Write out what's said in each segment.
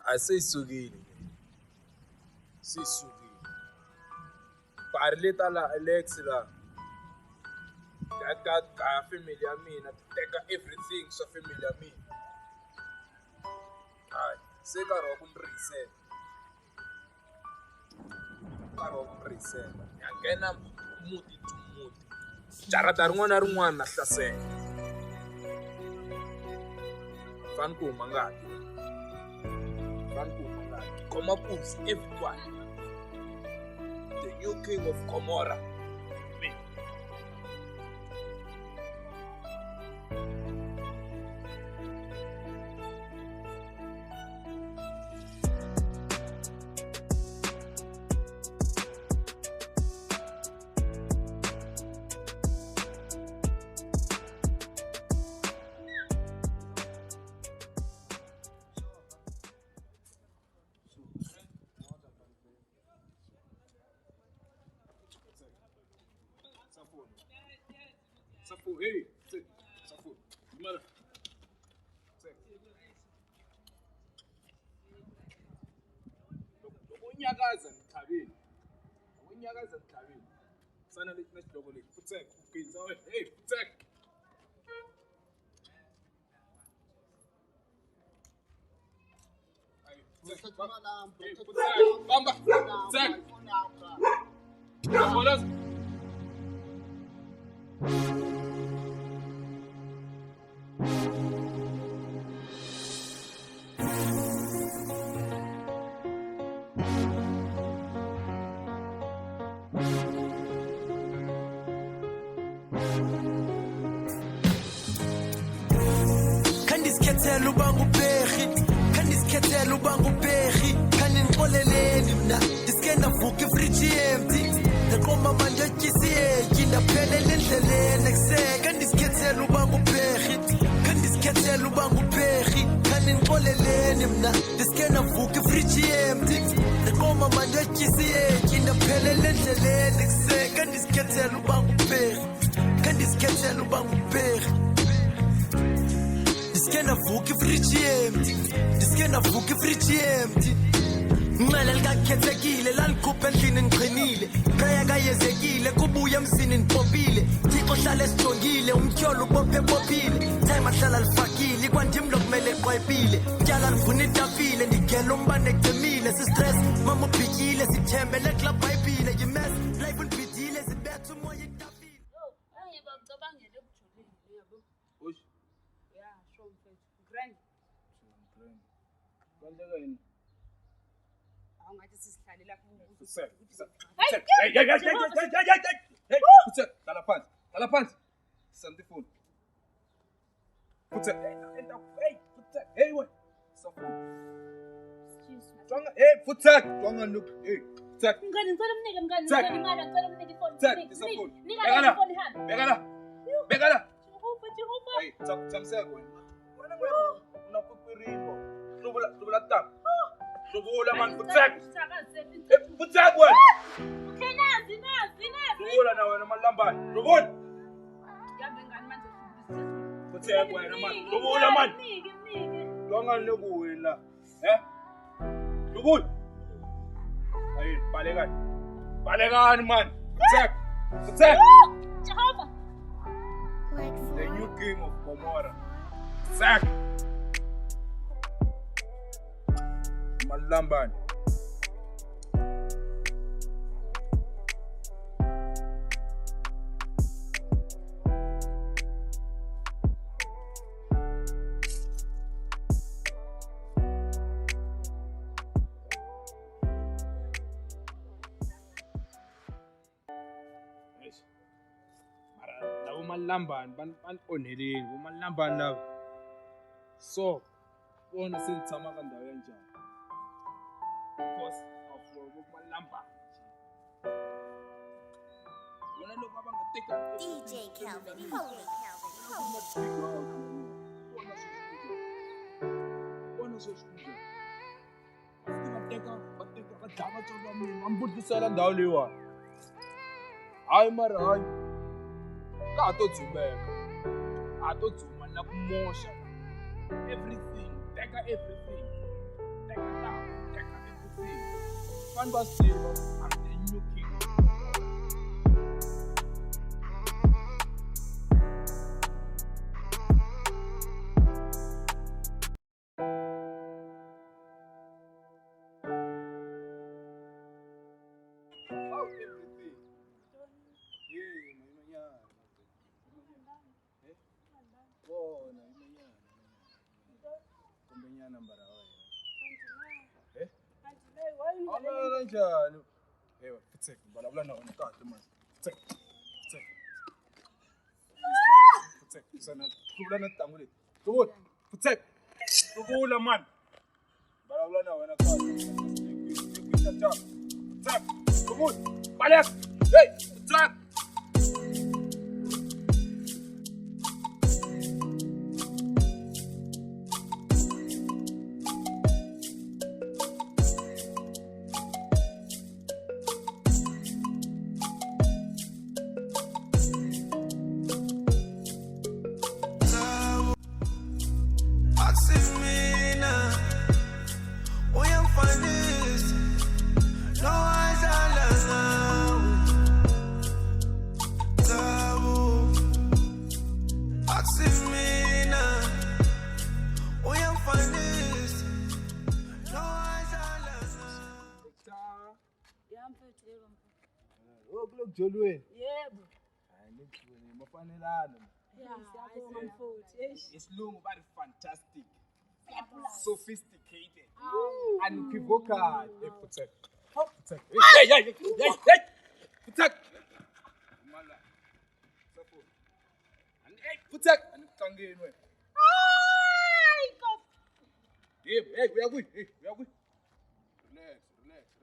Asisukile. Sisukile. Parleta la Alex la. That family I mean, I take everything so family I mean. Ay, se karo kun reset. Karo kun reset. Yangena muti to muti. Charata rin'wana na hlasela. Fanku mangati. Komapus, everyone. The new king of Gomorrah. Me. Safu, hey, Safu, mother. Unyakaza ngithabile. Unyakaza ngithabile. Sana lesidoko le. Futsek, uqinisa we. Hey, futsek. Hey, futsek. Bamba. Futsek. Bolas. Kandiskethela ubanga ubhehi, kandiskethela ubanga ubhehi, kaningixoleleni mna diske ndavuka ifriji empty ndaqoma manje etyisiyeyi ndaphelela endleleni ekuseka. Kandiskethela ubanga ubhehi, kandiskethela ubanga ubhehi, kaningixoleleni mna diske ndavuka ifriji empty ndaqoma manje etyisiyeyi ndaphelela endleleni ekuseka. Kandiskethela ubanga ubhehi, kandiskethela ubanga ubhehi. Diskena vuki friji empty, diskena vuki friji empty. Ngcele likakhethekile lalikhupha endlini ngiqinile, khaya kayezekile kubuya emzini nipopile. Thixo hlala esijongile, umtyholo ubophe bophile. Time ahlala lifakile, kwandim lo kumele qwayipile. Tyala livuna itafile, ndigela umbane ecemile. Sistress mama ubhityile, sithembele kula bhayibhile. Yimes life unibhidile, zibetha umoya itafile. Ngicabangele ukujulile yabo. Osh. Yeah, sure mfethu. Grand. Kanjani? Awungathi sisihlale lapho Futsek. Hey, Hey, Futsek, dala phansi. Send the phone. Futsek. Hey, Futsek. Hey, what? Safu. excuse me. Jonga, hey, Futsek. Jonga look. Hey, Futsek. Mngani ngicela umnike mngani Futsek. ngicela imali ngicela umnike ifoni. Futsek, isafuni. Nika ifoni hamba. Bekala. Jehova. Hey, tsamseko wena. Wena unakupirimbo. Hlubula tap. Hlubula man Futsek. Hey, Futsek wena. Okay, nazi. Hlubula na wena malambani. Hlubula. Yambe ngani manje Futsek wena man. Hlubula man. Nike. Jonga lokuwela. Hlubula. Hey, balekani man. Futsek. Jehova. The new king of Gomorrah. Futsek. Malambani. Labo malambani banoneleni, bomalambani labo. So, bona sengithama kandawo kanjani. Because of bomalambani. Wona lokho abangateka DJ Calvin, holy Calvin, holy. Dlava tshova mina, ambudlisela ndhawu leyiwani. Hayi mara hayi. Ka ha to dzumeka. Ha to dzuma na ku moxa. Everything, teka everything. Teka down, teka everything. Vanhu va swi tiva, I'm the new king. Oh, everything. Yeah, manyana. Bona, manyana. Kumbenyana mbara wena. Eh? Awula njani? Ewa, futhek, balabula na wena kahle manje. Futhek, sana kubula na tangu leti. Kubula, futhek. Kubula man. Balabula na wena kahle. Futhek. Kubula. Balek. Hey, futhek. Jolwe. Yebo. Hayi ngikubone mafanelana. Siyabonga mfowethu. Isilungu bari fantastic. Sophisticated. Unequivocal. Futhek. Futhek. Hey. Futhek. Mala. Sapo. Hey, Futhek. Anikangeni wena. Hayi Nkosi. Hey, uyakuyi.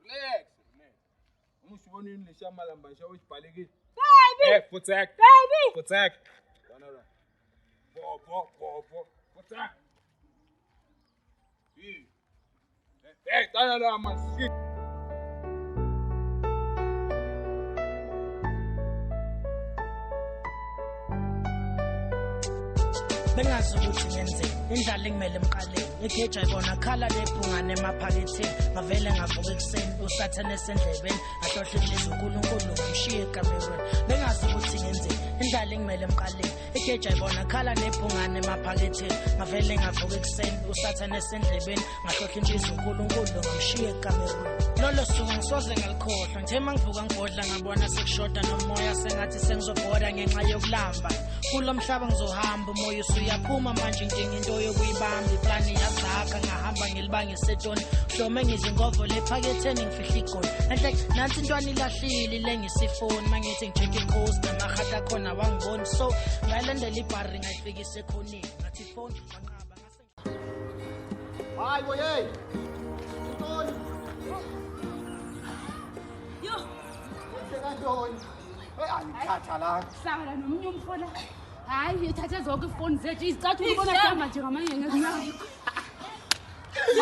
Relax. Umusibonini leshamalamba shawo sibhalekile. Baby. Hey, Futhek. Baby. Futhek. Banana. Bo. Futhek. Hey, banana man. Shit. Bengazi ukuthi ngenzeni indlala engimele emqaleni igeja ibona khala lephungane emaphaketheni ngavele ngavuka ekuseni usathane esendlebeni ahlohla inhliziyo uNkulunkulu ngamshiya ekamerweni bengazi ukuthi ngenzeni indlala engimele emqaleni igeja ibona khala lephungane emaphaketheni ngavele ngavuka ekuseni usathane esendlebeni ngahlohla inhliziyo uNkulunkulu ngamshiya ekamerweni lolo suku ngisoze ngalikhohlwa nje mangivuka ngigodla ngabona sekushoda nomoya sengathi sengizobhoda ngenxa yokulamba kulo mhlaba ngizohamba umoya uyaphuma manje inkinga into yokuyibamba iplani yazakha ngahamba ngilibanga isetoni hlome ngizingovo lephaketheni ngifihla igoli enhle nansi intwana ilahlile lengisifoni mangithi ngicheck icoast namahata khona wangiboni so ngalandela ibhari ngayifikisa ekhoneni ngathi phone wanqaba hayi boye intoni Yo. sekantoni ayikhatha la Hlala nomunye umfona. Hayi, uthathe zonke ifoni zethu izicathulo ubona sihamba nje ngamanye ngezinyawo.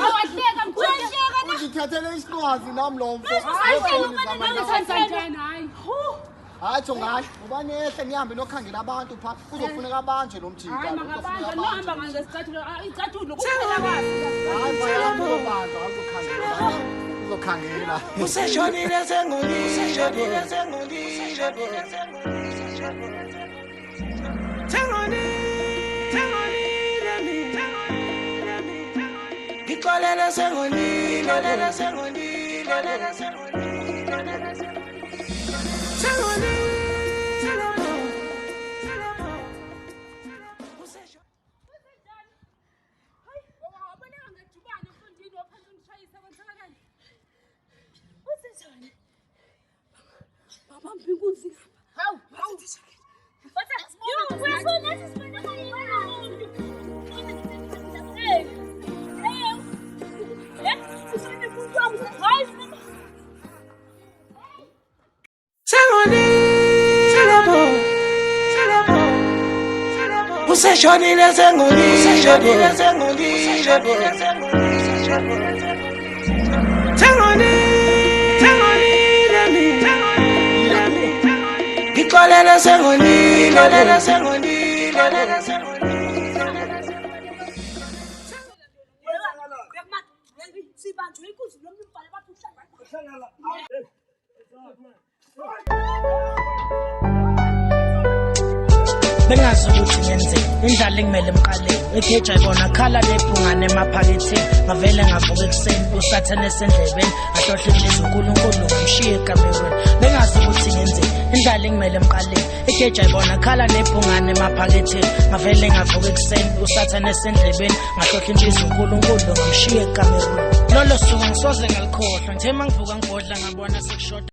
Awahleka mkhwesheka na. ngithathele isinqwazi nami lo mfo hayi thongani ubani ehle nihambe nokhangela abantu pha kuzofuneka abanje lo mthimba Hayi makabanja nohamba ngesicathulo izicathulo kuphela kahle. hayi bayami uzobanza uzokhangela useshonile sengolile Ngixolele sengolile Useshonile sengolile Ngixolele sengonile bengazi ukuthi ngenzeni indlala engimele emqaleni ekeja ibona khala lephungane emaphaketheni ngavele ngavuka ekuseni usathane esendlebeni ahlohla inhliziyo uNkulunkulu ngimshiye eGamerweni bengazi ukuthi ngenzeni indlala engimele emqaleni ekeja ibona khala lephungane emaphaketheni ngavele ngavuka ekuseni usathane esendlebeni ngahlohla inhliziyo uNkulunkulu ngimshiye eGamerweni lolo suku ngisoze ngalikhohlwa ngithe mangivuka ngibodla ngabona sekushoda